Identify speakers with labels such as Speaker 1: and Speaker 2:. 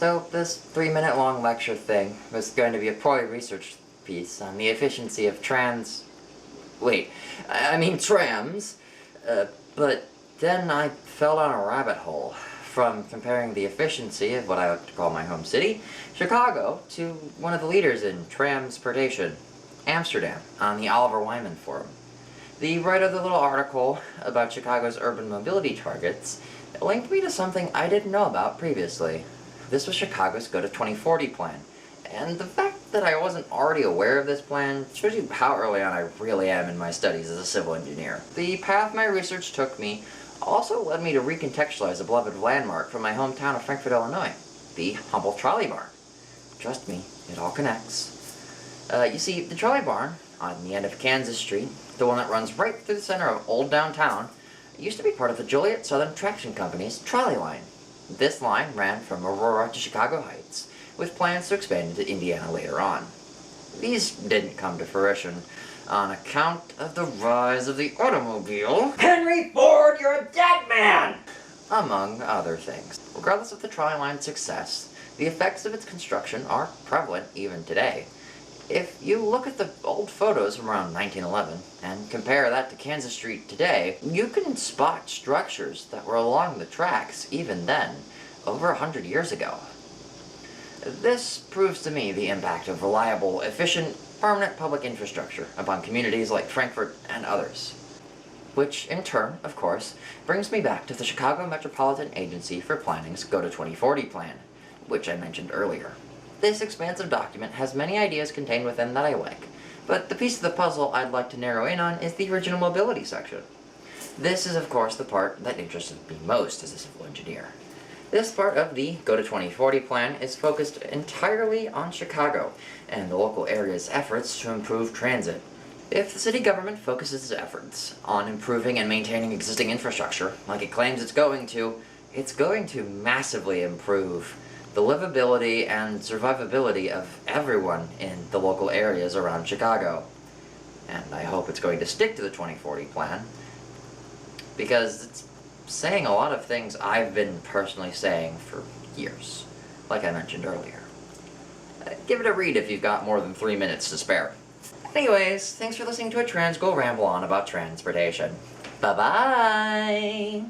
Speaker 1: So this 3-minute long lecture thing was going to be a poorly researched piece on the efficiency of trams, but then I fell down a rabbit hole from comparing the efficiency of what I like to call my home city, Chicago, to one of the leaders in Trams-Portation, Amsterdam, on the Oliver Wyman forum. The writer of the little article about Chicago's urban mobility targets linked me to something I didn't know about previously. This was Chicago's Go to 2040 plan, and the fact that I wasn't already aware of this plan shows you how early on I really am in my studies as a civil engineer. The path my research took me also led me to recontextualize a beloved landmark from my hometown of Frankfort, Illinois, the Humboldt Trolley Barn. Trust me, it all connects. You see, the trolley barn, on the end of Kansas Street, the one that runs right through the center of old downtown, used to be part of the Joliet Southern Traction Company's trolley line. This line ran from Aurora to Chicago Heights, with plans to expand into Indiana later on. These didn't come to fruition on account of the rise of the automobile. Henry Ford, you're a dead man! Among other things. Regardless of the trolley line's success, the effects of its construction are prevalent even today. If you look at the old photos from around 1911 and compare that to Kansas Street today, you can spot structures that were along the tracks even then, over 100 years ago. This proves to me the impact of reliable, efficient, permanent public infrastructure upon communities like Frankfort and others. Which, in turn, of course, brings me back to the Chicago Metropolitan Agency for Planning's Go to 2040 plan, which I mentioned earlier. This expansive document has many ideas contained within that I like, but the piece of the puzzle I'd like to narrow in on is the original mobility section. This is, of course, the part that interested me most as a civil engineer. This part of the Go to 2040 plan is focused entirely on Chicago and the local area's efforts to improve transit. If the city government focuses its efforts on improving and maintaining existing infrastructure, like it claims it's going to massively improve the livability and survivability of everyone in the local areas around Chicago. And I hope it's going to stick to the 2040 plan, because it's saying a lot of things I've been personally saying for years, like I mentioned earlier. Give it a read if you've got more than 3 minutes to spare. Anyways, thanks for listening to a trans girl ramble on about transportation. Bye-bye!